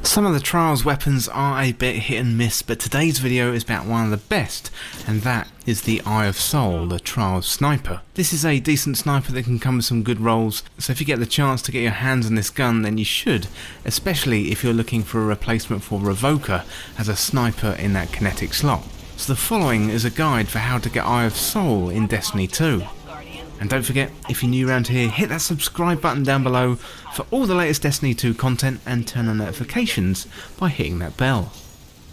Some of the Trials weapons are a bit hit and miss, but today's video is about one of the best, and that is the Eye of Soul, the Trials sniper. This is a decent sniper that can come with some good rolls, so if you get the chance to get your hands on this gun then you should, especially if you're looking for a replacement for Revoker as a sniper in that kinetic slot. So the following is a guide for how to get Eye of Soul in Destiny 2. And don't forget, if you're new around here, hit that subscribe button down below for all the latest Destiny 2 content and turn on notifications by hitting that bell.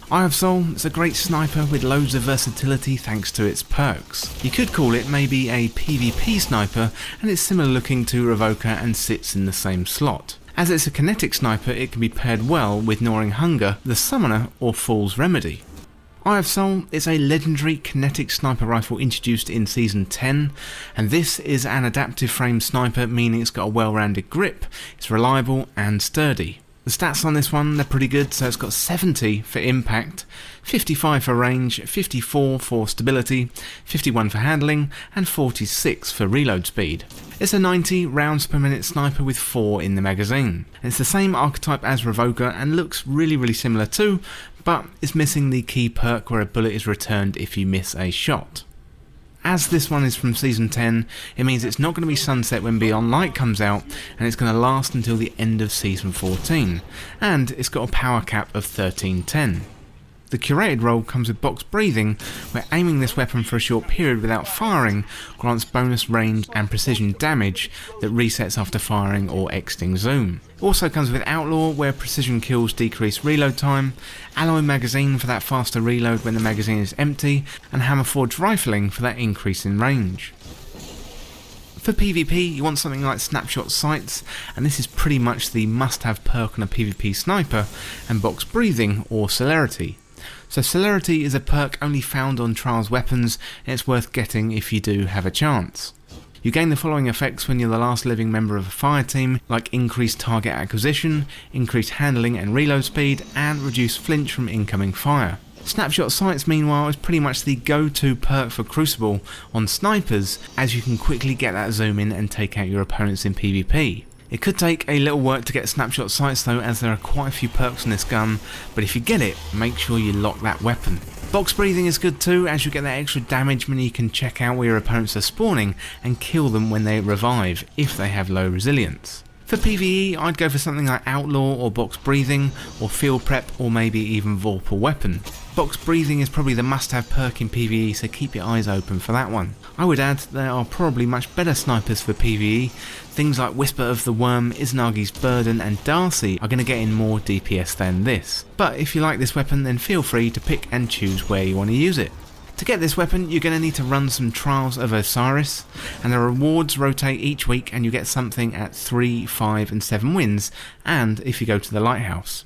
Eye of Soul is a great sniper with loads of versatility thanks to its perks. You could call it maybe a PvP sniper, and it's similar looking to Revoker and sits in the same slot. As it's a kinetic sniper, it can be paired well with Gnawing Hunger, the Summoner or Fool's Remedy. Eye of Soul is a legendary kinetic sniper rifle introduced in Season 10, and this is an adaptive frame sniper, meaning it's got a well-rounded grip, it's reliable and sturdy. The stats on this one, they're pretty good, so it's got 70 for impact, 55 for range, 54 for stability, 51 for handling, and 46 for reload speed. It's a 90 rounds per minute sniper with 4 in the magazine. It's the same archetype as Revoker and looks really similar too, but it's missing the key perk where a bullet is returned if you miss a shot. As this one is from Season 10, it means it's not going to be sunset when Beyond Light comes out, and it's going to last until the end of Season 14, and it's got a power cap of 1310. The curated role comes with box breathing, where aiming this weapon for a short period without firing grants bonus range and precision damage that resets after firing or exiting zoom. It also comes with Outlaw, where precision kills decrease reload time, Alloy magazine for that faster reload when the magazine is empty, and Hammerforged rifling for that increase in range. For PvP, you want something like snapshot sights, and this is pretty much the must-have perk on a PvP sniper, and box breathing or celerity. So celerity is a perk only found on Trials weapons, and it's worth getting if you do have a chance. You gain the following effects when you're the last living member of a fire team, like increased target acquisition, increased handling and reload speed, and reduced flinch from incoming fire. Snapshot sights meanwhile is pretty much the go-to perk for Crucible on snipers, as you can quickly get that zoom in and take out your opponents in PvP. It could take a little work to get snapshot sights though, as there are quite a few perks on this gun, but if you get it, make sure you lock that weapon. Box breathing is good too, as you get that extra damage when you can check out where your opponents are spawning and kill them when they revive, if they have low resilience. For PvE, I'd go for something like Outlaw or Box Breathing, or Field Prep, or maybe even Vorpal Weapon. Box Breathing is probably the must-have perk in PvE, so keep your eyes open for that one. I would add there are probably much better snipers for PvE. Things like Whisper of the Worm, Izanagi's Burden and Darcy are going to get in more DPS than this. But if you like this weapon, then feel free to pick and choose where you want to use it. To get this weapon, you're going to need to run some Trials of Osiris, and the rewards rotate each week, and you get something at 3, 5 and 7 wins, and if you go to the Lighthouse.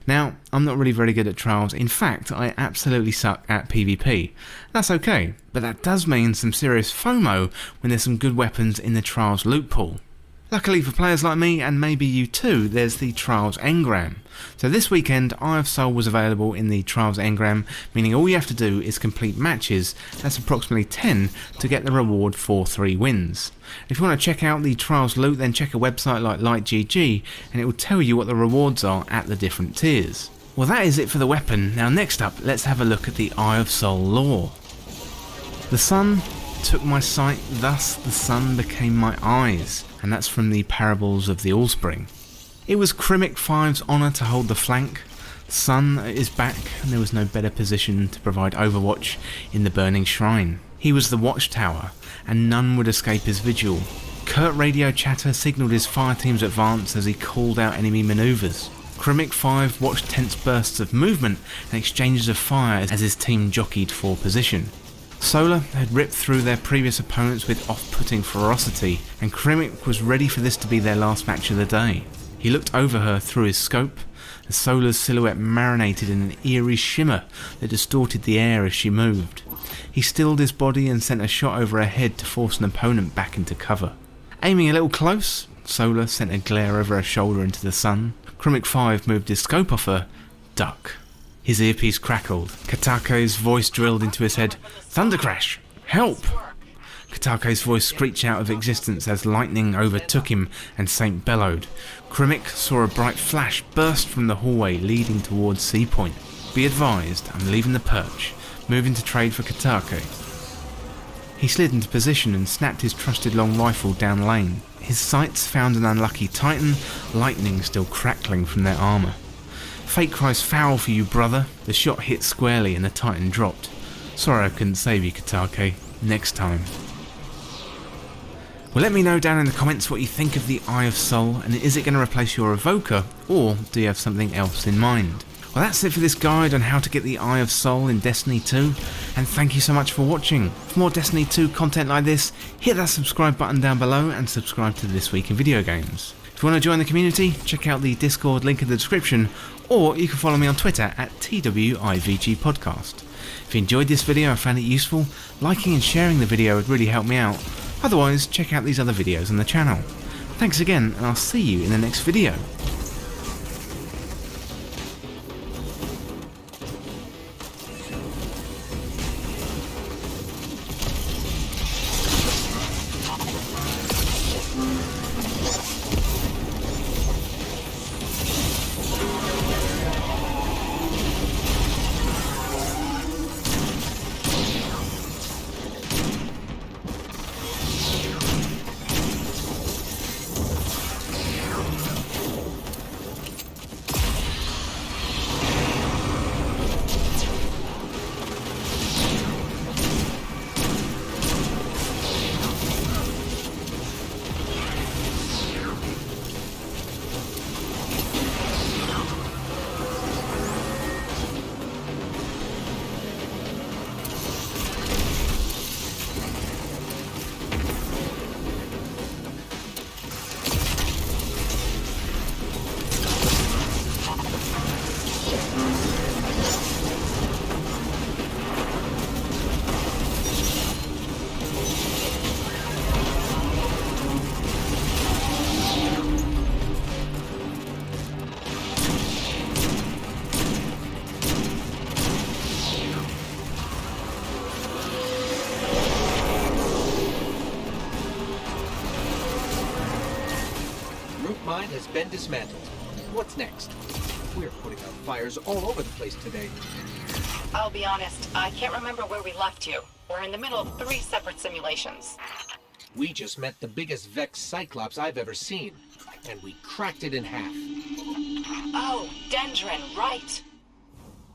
Now, I'm not really very good at Trials. In fact, I absolutely suck at PvP. That's okay, but that does mean some serious FOMO when there's some good weapons in the Trials loot pool. Luckily for players like me, and maybe you too, there's the Trials Engram. So this weekend, Eye of Soul was available in the Trials Engram, meaning all you have to do is complete matches, that's approximately 10, to get the reward for 3 wins. If you want to check out the Trials loot, then check a website like LightGG, and it will tell you what the rewards are at the different tiers. Well, that is it for the weapon. Now next up, let's have a look at the Eye of Soul lore. The sun took my sight, thus the sun became my eyes, and that's from the Parables of the Allspring. It was Kinetic 5's honour to hold the flank. Sun is back, and there was no better position to provide overwatch in the burning shrine. He was the watchtower, and none would escape his vigil. Curt radio chatter signalled his fire team's advance as he called out enemy manoeuvres. Kinetic 5 watched tense bursts of movement and exchanges of fire as his team jockeyed for position. Solar had ripped through their previous opponents with off-putting ferocity, and Kinetic was ready for this to be their last match of the day. He looked over her through his scope, and Solar's silhouette marinated in an eerie shimmer that distorted the air as she moved. He stilled his body and sent a shot over her head to force an opponent back into cover. Aiming a little close, Solar sent a glare over her shoulder into the sun. Kinetic 5 moved his scope off her. Duck. His earpiece crackled. Katake's voice drilled into his head. Thunder Crash! Help! Katake's voice screeched out of existence as lightning overtook him and Saint bellowed. Kremik saw a bright flash burst from the hallway leading towards Sea Point. Be advised, I'm leaving the perch, moving to trade for Katake. He slid into position and snapped his trusted long rifle down lane. His sights found an unlucky Titan, lightning still crackling from their armour. Fate cries foul for you, brother. The shot hit squarely and the Titan dropped. Sorry I couldn't save you, Katake. Next time. Well, let me know down in the comments what you think of the Eye of Soul, and is it going to replace your Revoker, or do you have something else in mind? Well, that's it for this guide on how to get the Eye of Soul in Destiny 2, and thank you so much for watching. For more Destiny 2 content like this, hit that subscribe button down below and subscribe to This Week in Video Games. If you want to join the community, check out the Discord link in the description, or you can follow me on Twitter at TWIVG Podcast. If you enjoyed this video and found it useful, liking and sharing the video would really help me out. Otherwise, check out these other videos on the channel. Thanks again, and I'll see you in the next video. Mine has been dismantled. What's next? We're putting out fires all over the place today. I'll be honest, I can't remember where we left you. We're in the middle of 3 separate simulations. We just met the biggest Vex Cyclops I've ever seen, and we cracked it in half. Oh, Dendron, right.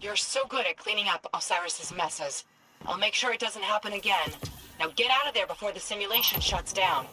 You're so good at cleaning up Osiris's messes. I'll make sure it doesn't happen again. Now get out of there before the simulation shuts down.